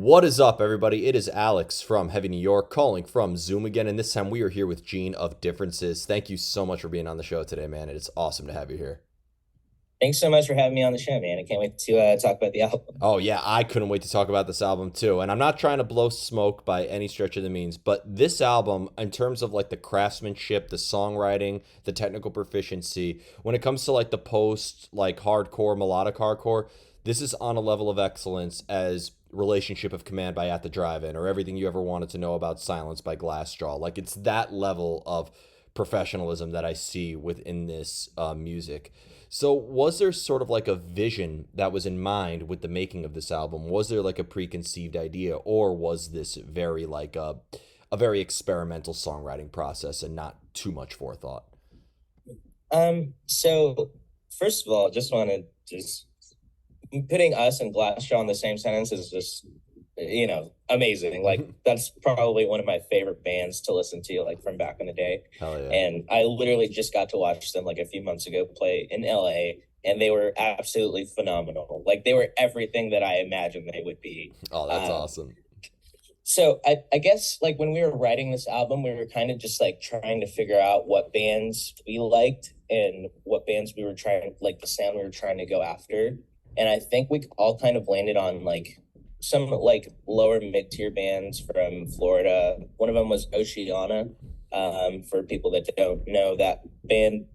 What is up, everybody? It is Alex from Heavy New York calling from Zoom again, and this time we are here with Gene of Differences. Thank you so much for being on the show today, man. It's awesome to have you here. Thanks so much for having me on the show, man. I can't wait to talk about the album. Oh, yeah, I couldn't wait to talk about this album too. And I'm not trying to blow smoke by any stretch of the means, but this album, in terms of like the craftsmanship, the songwriting, the technical proficiency, when it comes to like the post, like hardcore, melodic hardcore, this is on a level of excellence as Relationship of Command by At the Drive-In or everything you ever wanted to know about Silence by Glassjaw. Like it's that level of professionalism that I see within this music. So, was there sort of like a vision that was in mind with the making of this album? Was there like a preconceived idea, or was this very like a very experimental songwriting process and not too much forethought? So first of all, just want to just putting us and Glassjaw in the same sentence is just amazing. Like that's probably one of my favorite bands to listen to, like from back in the day. Hell yeah! And I literally just got to watch them like a few months ago play in LA, and they were absolutely phenomenal. Like they were everything that I imagined they would be. Oh, that's Um, awesome. So I guess like when we were writing this album, we were kind of just like trying to figure out what bands we liked and what bands we were trying like the sound we were trying to go after. And I think we all kind of landed on like some like lower mid tier bands from Florida. One of them was Oceana. For people that don't know, that band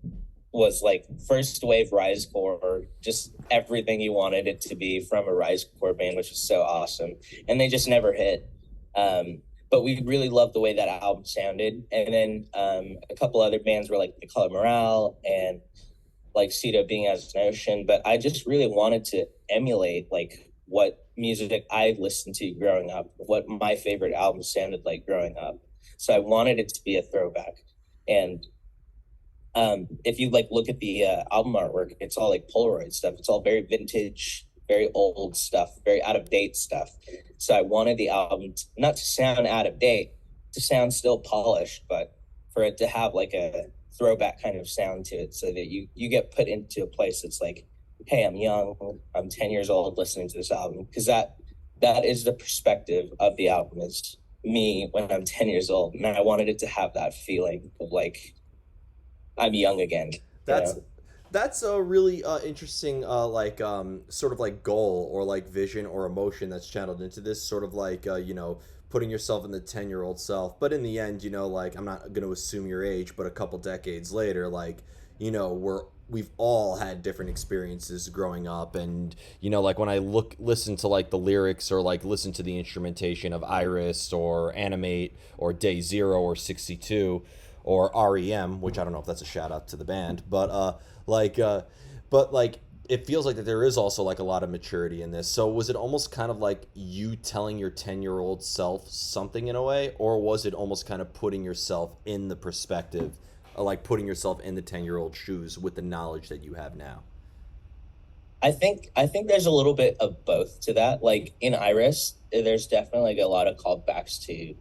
was like first wave rise core, just everything you wanted it to be from a rise core band, which was so awesome. And they just never hit. But we really loved the way that album sounded. And then a couple other bands were like The Color Morale and like Cito Being as an Ocean. But I just really wanted to emulate like what music I listened to growing up, what my favorite albums sounded like growing up. So I wanted it to be a throwback. And if you like look at the album artwork, it's all like Polaroid stuff. It's all very vintage, very old stuff, very out of date stuff. So I wanted the album not to sound out of date, to sound still polished, but for it to have like a throwback kind of sound to it, so that you get put into a place that's like, hey, I'm young, I'm 10 years old listening to this album, because that is the perspective of the album is me when I'm 10 years old, and I wanted it to have that feeling of like I'm young again, you That's know. that's a really interesting like sort of like goal or like vision or emotion that's channeled into this sort of like putting yourself in the 10-year-old self. But in the end, like I'm not going to assume your age, but a couple decades later, like we've all had different experiences growing up. And like when I listen to like the lyrics or like listen to the instrumentation of Iris or Animate or Day Zero or 62 or REM, which I don't know if that's a shout out to the band, like but like it feels like that there is also like a lot of maturity in this. So was it almost kind of like you telling your 10-year-old self something in a way, or was it almost kind of putting yourself in the perspective, like putting yourself in the 10-year-old shoes with the knowledge that you have now? I think there's a little bit of both to that. Like in Iris, there's definitely like a lot of callbacks to,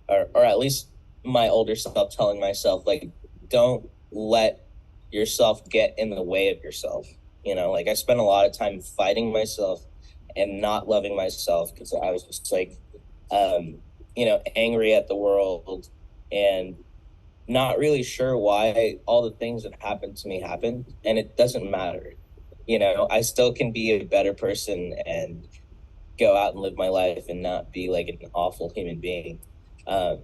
or at least my older self telling myself like, don't let yourself get in the way of yourself. Like I spent a lot of time fighting myself and not loving myself because I was just like, angry at the world and not really sure why all the things that happened to me happened, and it doesn't matter. I still can be a better person and go out and live my life and not be like an awful human being. um,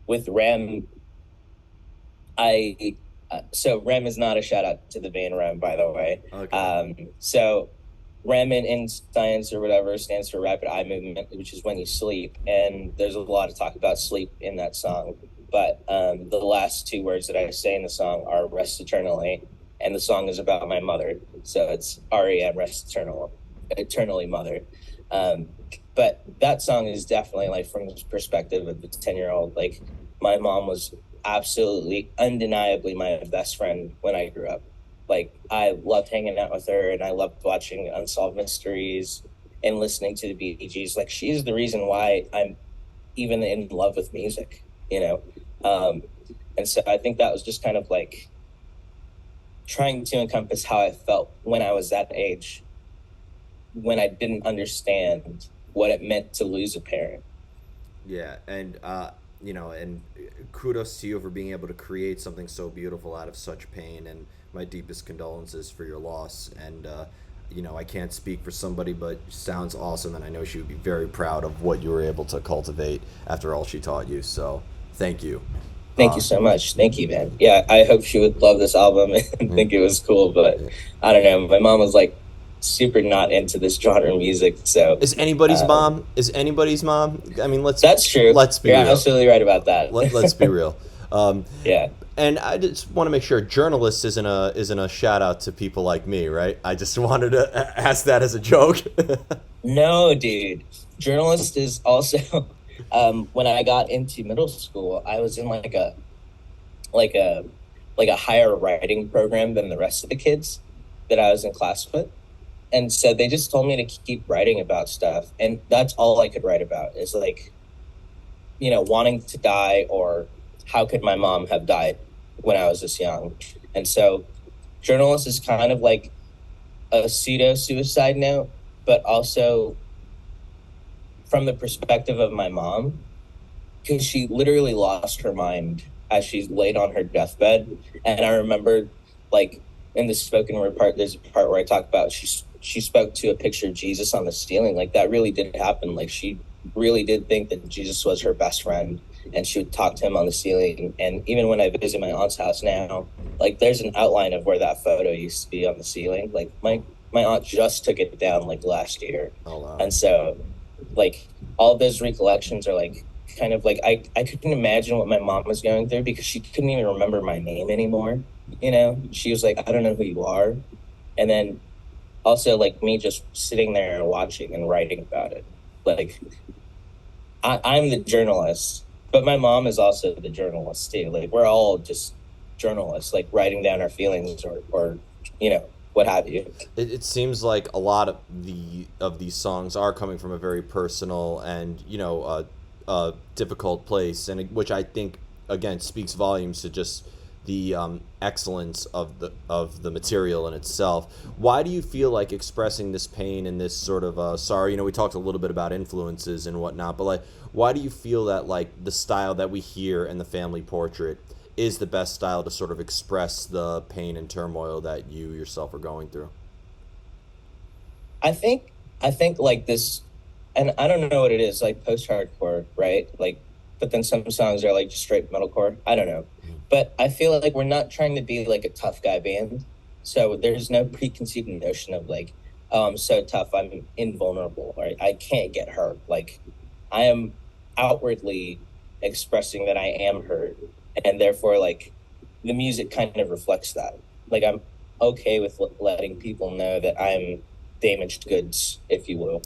with Rem, I so Rem is not a shout out to the band Rem, by the way. Okay. So Rem in science or whatever stands for rapid eye movement, which is when you sleep. And there's a lot of talk about sleep in that song. But the last two words that I say in the song are rest eternally. And the song is about my mother. So it's REM, rest eternal, eternally mother. Um, but that song is definitely like from the perspective of the 10-year-old. Like my mom was absolutely undeniably my best friend when I grew up. Like I loved hanging out with her and I loved watching Unsolved Mysteries and listening to the Bee Gees. Like she's the reason why I'm even in love with music, you know? Um, and so I think that was just kind of like trying to encompass how I felt when I was that age, when I didn't understand what it meant to lose a parent. Yeah, and and kudos to you for being able to create something so beautiful out of such pain. And my deepest condolences for your loss. And I can't speak for somebody, but sounds awesome, and I know she would be very proud of what you were able to cultivate after all she taught you. So, thank you. Thank you Um, so much. Thank you, man. Yeah, I hope she would love this album and mm, think it was cool, but yeah. I don't know. My mom was like super not into this genre of music, so Is anybody's um, mom? Is anybody's mom? I mean, that's true. let's be You're real. absolutely right about that. Let's be real. Um, Yeah. and I just want to make sure journalist isn't a shout out to people like me, right? I just wanted to ask that as a joke. No, dude. Journalist is also when I got into middle school, I was in like a like a higher writing program than the rest of the kids that I was in class with. And so they just told me to keep writing about stuff, and that's all I could write about is like, wanting to die, or how could my mom have died when I was this young. And so journalist is kind of like a pseudo suicide note, but also from the perspective of my mom, because she literally lost her mind as she's laid on her deathbed. And I remember, like, in the spoken word part, there's a part where I talk about she spoke to a picture of Jesus on the ceiling. Like, that really did happen. Like, she really did think that Jesus was her best friend, and she would talk to him on the ceiling. And even when I visit my aunt's house now, like, there's an outline of where that photo used to be on the ceiling. Like, my aunt just took it down like last year. Oh wow. And so, like, all of those recollections are like kind of like I couldn't imagine what my mom was going through, because she couldn't even remember my name anymore. She was like, I don't know who you are. And then also, like, me just sitting there and watching and writing about it. Like, I'm the journalist, but my mom is also the journalist too. Like, we're all just journalists, like writing down our feelings, or what have you. It seems like a lot of these songs are coming from a very personal and difficult place, and which I think again speaks volumes to just the excellence of the material in itself. Why do you feel like expressing this pain and this sort of sorry? We talked a little bit about influences and whatnot, but like, why do you feel that like the style that we hear in the family portrait is the best style to sort of express the pain and turmoil that you yourself are going through? I think like this, and I don't know what it is, like post-hardcore, right? Like, but then some songs are like just straight metalcore. I don't know. But I feel like we're not trying to be like a tough guy band. So there's no preconceived notion of like, oh, I'm so tough, I'm invulnerable, right? I can't get hurt. Like, I am outwardly expressing that I am hurt, and therefore, like, the music kind of reflects that. Like, I'm okay with letting people know that I'm damaged goods, if you will.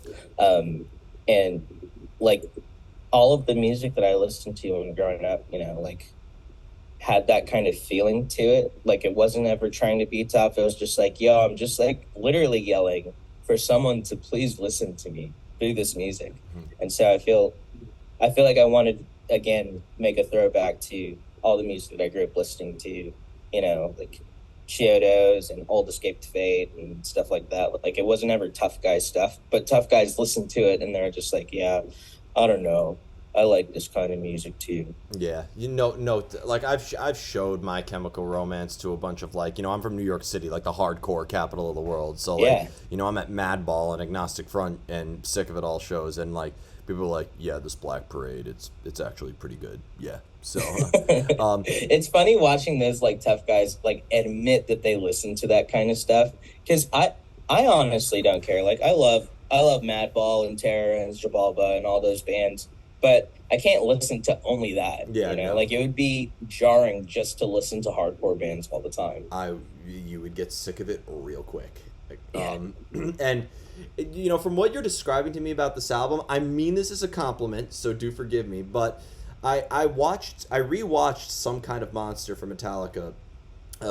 And like, all of the music that I listened to when growing up, like, had that kind of feeling to it. Like, it wasn't ever trying to be tough. It was just like, yo, I'm just like literally yelling for someone to please listen to me through this music. And so I feel like I wanted, again, make a throwback to all the music that I grew up listening to, like Chiodos and Old Escape to Fate and stuff like that. Like, it wasn't ever tough guy stuff, but tough guys listened to it and they're just like, yeah, I don't know, I like this kind of music too. Yeah, no, like I've showed My Chemical Romance to a bunch of like, I'm from New York City, like the hardcore capital of the world. So like, Yeah. I'm at Madball and Agnostic Front and Sick of It All shows, and like people are like, yeah, this Black Parade, it's actually pretty good. Yeah, so It's funny watching those like tough guys like admit that they listen to that kind of stuff, because I honestly don't care. Like, I love Madball and Terror and Jabalba and all those bands, but I can't listen to only that. Yeah, no. Like, it would be jarring just to listen to hardcore bands all the time. you would get sick of it real quick. Like, Yeah. and from what you're describing to me about this album, I mean this is a compliment, so do forgive me, but I rewatched Some Kind of Monster from Metallica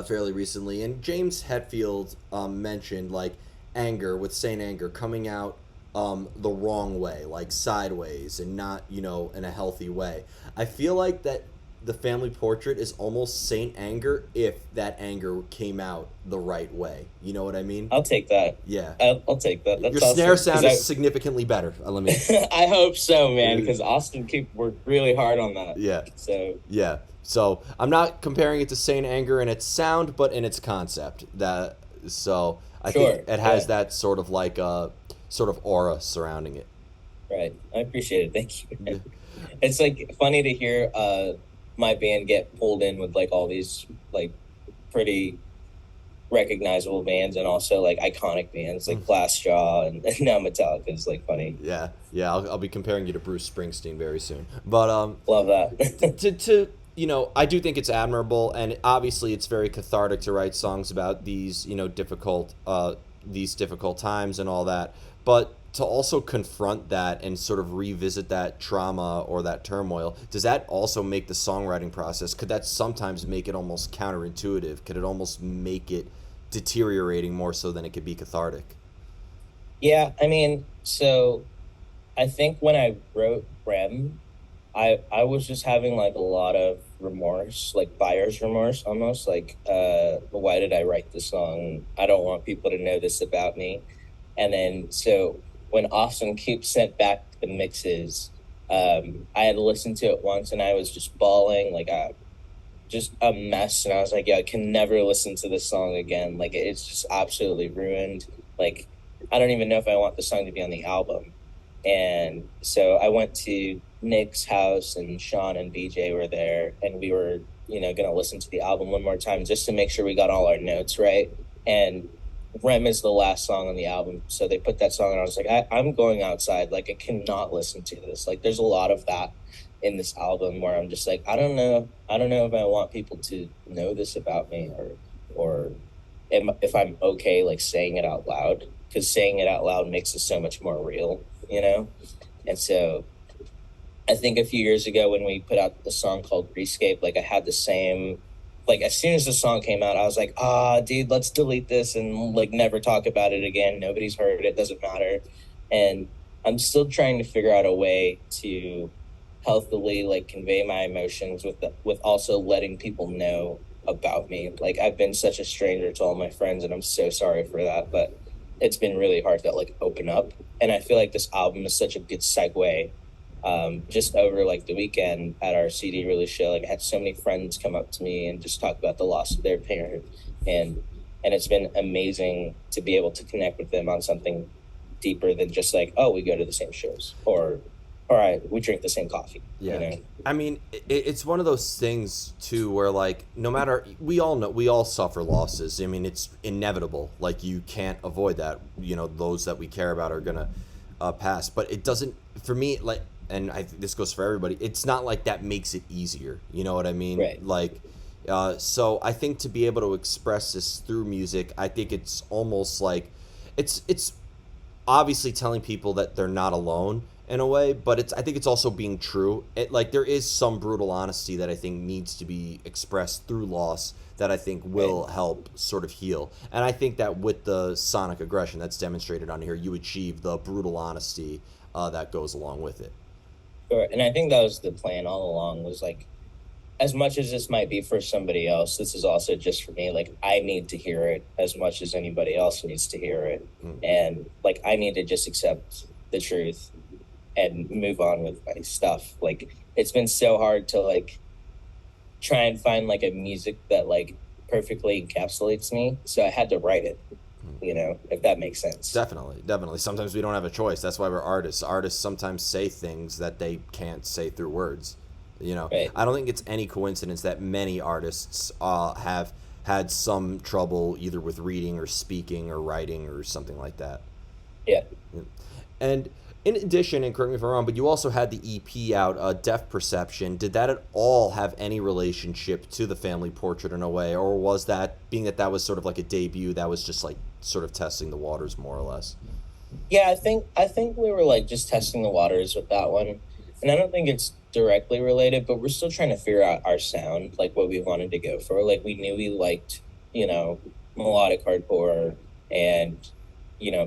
fairly recently, and James Hetfield mentioned like Anger with Saint Anger coming out the wrong way, like sideways, and not in a healthy way. I feel like that the family portrait is almost Saint Anger if that anger came out the right way. You know what I mean? I'll take that. Yeah. I'll take that. Your That's snare awesome. sound is significantly better. Let me. I hope so, man, because Austin Keep worked really hard on that. Yeah. So Yeah. So I'm not comparing it to Saint Anger in its sound, but in its concept. That so I sure, think it has yeah, that sort of like sort of aura surrounding it. right. I appreciate it. Thank you. Yeah. It's like funny to hear my band get pulled in with like all these like pretty recognizable bands and also like iconic bands like Glassjaw and now Metallica is like funny. Yeah, yeah. I'll be comparing you to Bruce Springsteen very soon. But Love that. to I do think it's admirable, and obviously it's very cathartic to write songs about these these difficult times and all that. But to also confront that and sort of revisit that trauma or that turmoil, does that also make the songwriting process? Could that sometimes make it almost counterintuitive? Could it almost make it deteriorating more so than it could be cathartic? Yeah, I mean, so I think when I wrote Rem, I was just having like a lot of remorse, like buyer's remorse almost. Like, why did I write this song? I don't want people to know this about me. And then so when Austin Keep sent back the mixes, I had listened to it once and I was just bawling, like just a mess. And I was like, yeah, I can never listen to this song again. Like it's just absolutely ruined. Like I don't even know if I want the song to be on the album. And so I went to Nick's house and Sean and BJ were there and we were, going to listen to the album one more time just to make sure we got all our notes right. And Rem is the last song on the album. So they put that song and I was like, I'm going outside. Like I cannot listen to this. Like there's a lot of that in this album where I'm just like, I don't know if I want people to know this about me or if I'm okay like saying it out loud, because saying it out loud makes it so much more real, And so I think a few years ago when we put out the song called Rescape, like I had the same, like as soon as the song came out, I was like, dude, let's delete this and like never talk about it again. Nobody's heard it, doesn't matter. And I'm still trying to figure out a way to healthily like convey my emotions with also letting people know about me. Like I've been such a stranger to all my friends and I'm so sorry for that, but it's been really hard to like open up. And I feel like this album is such a good segue. Just over like the weekend at our CD release show, like I had so many friends come up to me and just talk about the loss of their parent, and it's been amazing to be able to connect with them on something deeper than just like, oh, we go to the same shows or we drink the same coffee. Yeah. I mean, it's one of those things too where like no matter, we all suffer losses. I mean, it's inevitable. Like you can't avoid that. Those that we care about are gonna pass, but it doesn't, for me, like, and this goes for everybody, it's not like that makes it easier. You know what I mean? Right. Like, so I think to be able to express this through music, I think it's almost like it's obviously telling people that they're not alone in a way, but I think it's also being true. Like there is some brutal honesty that I think needs to be expressed through loss that I think will help sort of heal. And I think that with the sonic aggression that's demonstrated on here, you achieve the brutal honesty that goes along with it. Sure. And I think that was the plan all along, was like, as much as this might be for somebody else, this is also just for me. Like I need to hear it as much as anybody else needs to hear it. And like I need to just accept the truth and move on with my stuff. Like it's been so hard to like try and find like a music that like perfectly encapsulates me. So I had to write it, if that makes sense. Definitely. Sometimes we don't have a choice. That's why we're artists. Artists sometimes say things that they can't say through words. Right. I don't think it's any coincidence that many artists have had some trouble either with reading or speaking or writing or something like that. Yeah. And in addition, and correct me if I'm wrong, but you also had the EP out, Deaf Perception. Did that at all have any relationship to the family portrait in a way? Or was that, being that was sort of like a debut, that was just like sort of testing the waters more or less? Yeah, I think we were like just testing the waters with that one. And I don't think it's directly related, but we're still trying to figure out our sound, like what we wanted to go for. Like we knew we liked, melodic hardcore and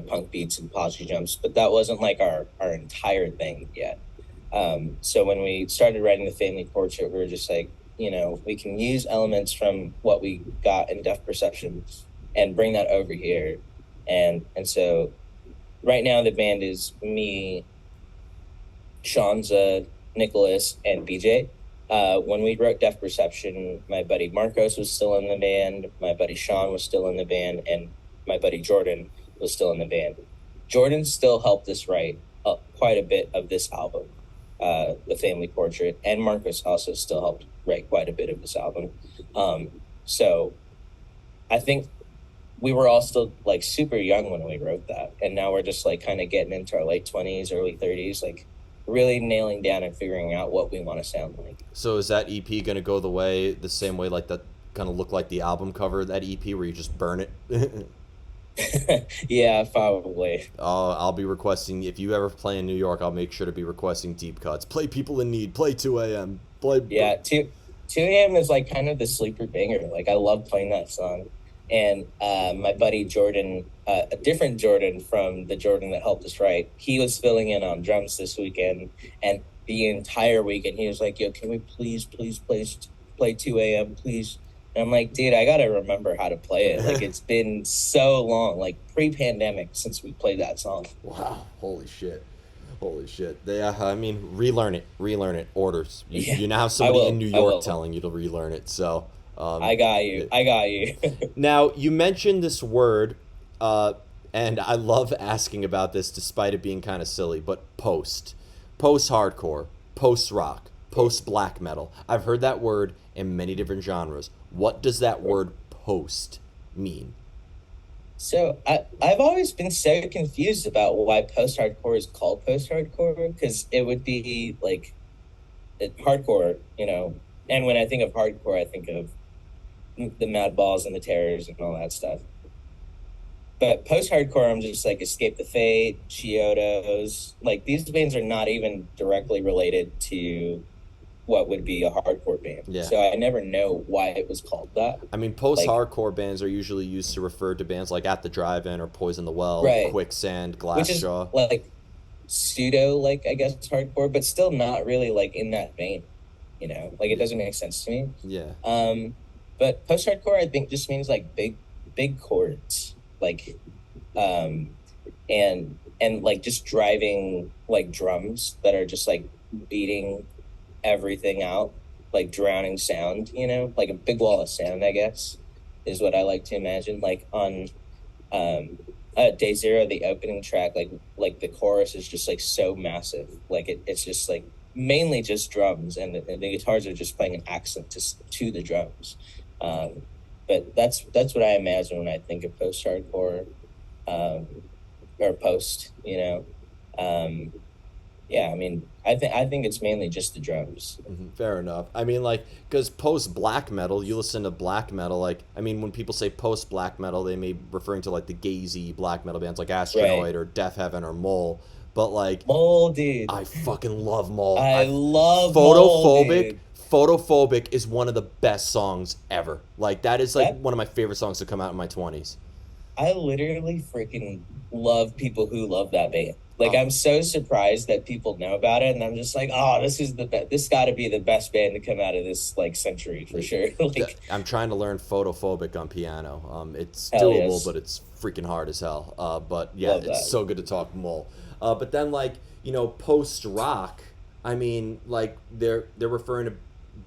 punk beats and posture jumps, but that wasn't like our entire thing yet. So when we started writing the family portrait, we were just like, we can use elements from what we got in Depth Perception and bring that over here. And so right now the band is me, Shanza, Nicholas, and BJ. When we wrote Depth Perception, my buddy Marcos was still in the band, my buddy Sean was still in the band, and my buddy Jordan was still in the band. Jordan still helped us write quite a bit of this album, The Family Portrait, and Marcus also still helped write quite a bit of this album. So I think we were all still like super young when we wrote that, and now we're just like kind of getting into our late 20s, early 30s, like really nailing down and figuring out what we want to sound like. So is that EP gonna go the same way, like that kind of look like the album cover of that EP, where you just burn it? Yeah, probably. I'll be requesting, if you ever play in New York, I'll make sure to be requesting deep cuts. Play People in Need. Play 2 a.m. Play. Yeah, 2 a.m. is like kind of the sleeper banger. Like I love playing that song. And my buddy Jordan, a different Jordan from the Jordan that helped us write, he was filling in on drums this weekend, and the entire weekend he was like, "Yo, can we please play 2 a.m. please?" And I'm like, "Dude, I gotta remember how to play it. Like it's been so long, like pre-pandemic, since we played that song." Wow! Holy shit! I mean, relearn it. Orders. You now have somebody in New York telling you to relearn it. So. I got you. Now, you mentioned this word, and I love asking about this despite it being kind of silly, but post-hardcore, post-rock, post-black metal. I've heard that word in many different genres. What does that word post mean? So I've always been so confused about why post-hardcore is called post-hardcore, because it would be like hardcore, and when I think of hardcore, I think of the Madballs and the Terrors and all that stuff. But post-hardcore, I'm just like Escape the Fate, Chiodos. Like these bands are not even directly related to what would be a hardcore band. Yeah. So I never know why it was called that. I mean, post-hardcore bands are usually used to refer to bands like At the Drive-In or Poison the Well, right. Quicksand, Glassjaw. Which is like pseudo, like I guess hardcore, but still not really like in that vein. Like it doesn't make sense to me. Yeah. But post-hardcore, I think, just means like big chords, like, and like just driving like drums that are just like beating everything out, like drowning sound, like a big wall of sound, I guess, is what I like to imagine. Like on Day Zero, the opening track, like the chorus is just like so massive, like it's just like mainly just drums, and the guitars are just playing an accent to the drums. But that's what I imagine when I think of post-hardcore, or post. Yeah, I mean, I think it's mainly just the drums. Mm-hmm. Fair enough. I mean, like, because post-black metal, you listen to black metal, like, I mean, when people say post-black metal, they may be referring to like the gazy black metal bands like Astronoid, right, or Death Heaven or Mole. But like Mole, dude, I fucking love Mole. I love Photophobic. Mole, dude. Photophobic is one of the best songs ever. Like that is like one of my favorite songs to come out in my 20s. I literally freaking love people who love that band. Like I'm so surprised that people know about it, and I'm just like, oh, this is this got to be the best band to come out of this like century for sure. Like I'm trying to learn Photophobic on piano. It's doable, but it's freaking hard as hell. But yeah, it's so good to talk Mole. But then like post rock, I mean like they're referring to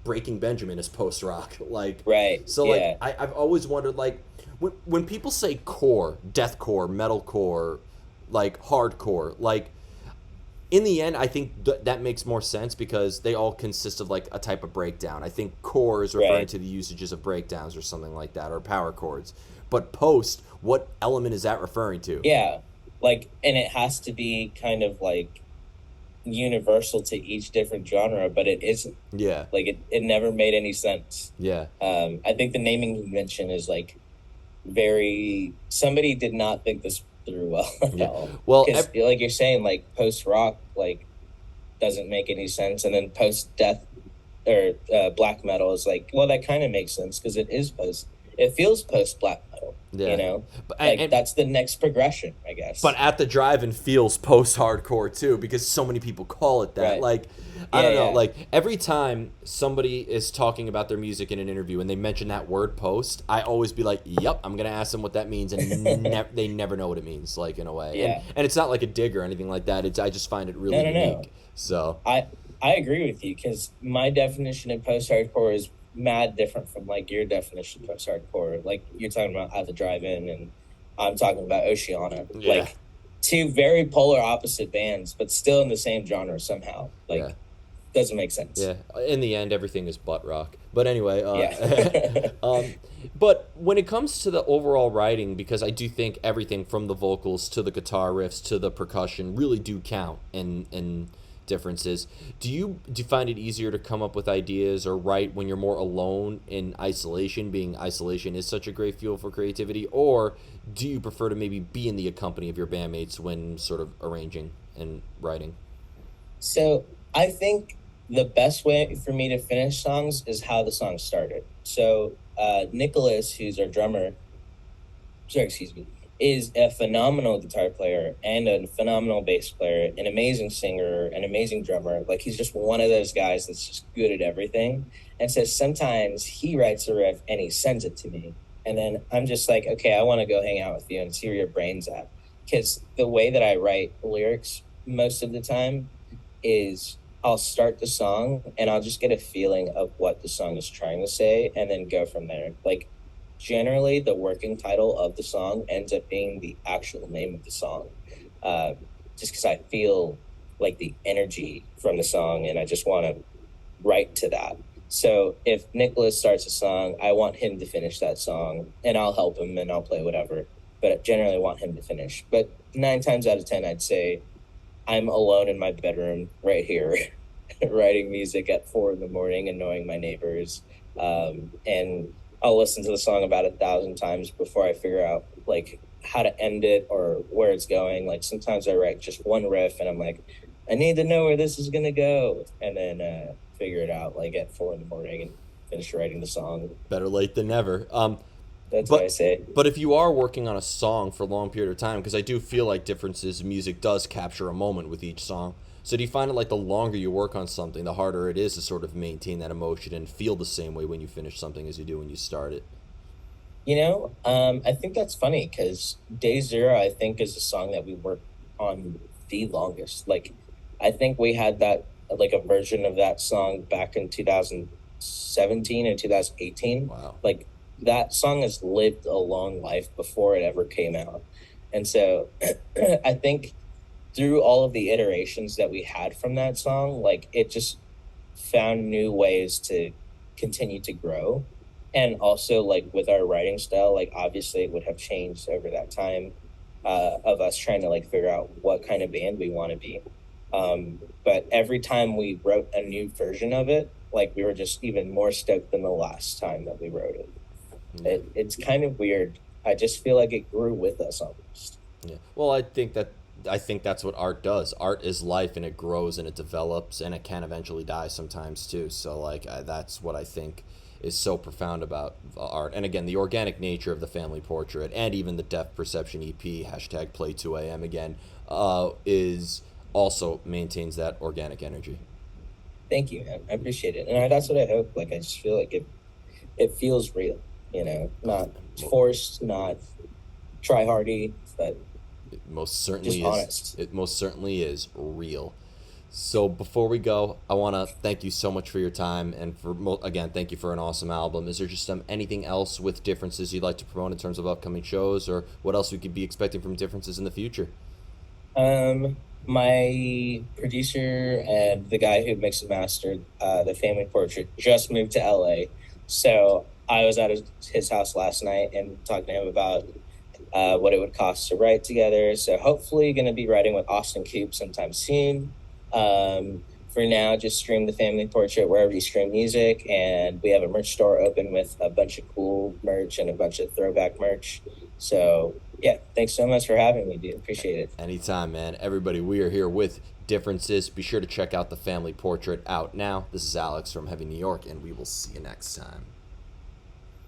Breaking Benjamin as post rock, like right. So like I've always wondered like when people say core, deathcore, metalcore, like hardcore, like in the end I think that makes more sense because they all consist of like a type of breakdown. I think core is referring to the usages of breakdowns or something like that, or power chords. But post, what element is that referring to? Yeah, like, and it has to be kind of like universal to each different genre, but it isn't. Yeah, like it never made any sense. Yeah. I think the naming convention is like somebody did not think this through well at all. Well, because like you're saying, like post rock like doesn't make any sense, and then post death or black metal is like, well, that kind of makes sense because it feels post black metal. you Yeah. know? But Like that's the next progression, I but guess. at the drive-in feels post-hardcore too because so many people call it that. Right. Like, I Yeah, don't know, yeah. like every time somebody is talking about their music in an interview and they mention that word post, I always be like, "Yep, I'm going to ask them what that means," and they never know what it means, like, in a way. And Yeah. it's not like a dig or anything like that. It's I just find it really No, no, no. unique. So, I I agree with you because my definition of post-hardcore is mad different from like your definition of post-hardcore. Like you're talking about at the drive-in, and I'm talking about Oceana. yeah. Like two very polar opposite bands, but still in the same genre somehow. Yeah. Like doesn't make sense. Yeah, in the end, everything is butt rock. But anyway, Yeah. um, but when it comes to the overall writing, because I do think everything from the vocals to the guitar riffs to the percussion really do count in differences. Do you find it easier to come up with ideas or write when you're more alone in isolation? Being isolation is such a great fuel for creativity, or do you prefer to maybe be in the company of your bandmates when sort of arranging and writing? So I think the best way for me to finish songs is how the song started. So Nicholas, who's our drummer, sorry, excuse me, is a phenomenal guitar player and a phenomenal bass player, an amazing singer, an amazing drummer. Like he's just one of those guys that's just good at everything. And so sometimes he writes a riff and he sends it to me. And then I'm just like, okay, I want to go hang out with you and see where your brain's at. Because the way that I write lyrics most of the time is I'll start the song and I'll just get a feeling of what the song is trying to say and then go from there. Like generally the working title of the song ends up being the actual name of the song. Uh, just because I feel like the energy from the song and I just want to write to that. So if Nicholas starts a song, I want him to finish that song and I'll help him and I'll play whatever. But I generally want him to finish. But 9 times out of 10, I'd say I'm alone in my bedroom right here, writing music at 4 in the morning, annoying my neighbors. And I'll listen to the song about 1,000 times before I figure out like how to end it or where it's going. Like sometimes I write just one riff and I'm like, I need to know where this is gonna go, and then figure it out like at 4 in the morning and finish writing the song. Better late than never. That's what I But say. but if you are working on a song for a long period of time, because I do feel like differences in music does capture a moment with each song. So do you find it like the longer you work on something, the harder it is to sort of maintain that emotion and feel the same way when you finish something as you do when you start it? I think that's funny because Day Zero, I think, is a song that we worked on the longest. Like, I think we had that, like, a version of that song back in 2017 and 2018. Wow. Like, that song has lived a long life before it ever came out. And so I think through all of the iterations that we had from that song, like, it just found new ways to continue to grow. And also like with our writing style, like obviously it would have changed over that time, of us trying to like figure out what kind of band we want to be. But every time we wrote a new version of it, like we were just even more stoked than the last time that we wrote it. It's kind of weird. I just feel like it grew with us almost. Yeah. Well, I think that's what art does. Art is life, and it grows and it develops, and it can eventually die sometimes too. So like that's what I think is so profound about art. And again, the organic nature of the family portrait, and even the Depth Perception EP hashtag Play 2 AM again, is also maintains that organic energy. Thank you, man. I appreciate it. And that's what I hope. Like I just feel like it feels real, not forced, not try hardy, but It most certainly just is. honest. It most certainly is real. So before we go, I want to thank you so much for your time, and again, thank you for an awesome album. Is there just anything else with Differences you'd like to promote in terms of upcoming shows, or what else we could be expecting from Differences in the future? My producer and the guy who mixed and mastered the Family Portrait just moved to LA, so I was at his house last night and talking to him about what it would cost to write together. So hopefully, going to be writing with Austin Coop sometime soon. For now, just stream the Family Portrait wherever you stream music, and we have a merch store open with a bunch of cool merch and a bunch of throwback merch. So yeah, thanks so much for having me, dude. Appreciate it. Anytime, man. Everybody, we are here with Differences. Be sure to check out the Family Portrait out now. This is Alex from Heavy New York, and we will see you next time.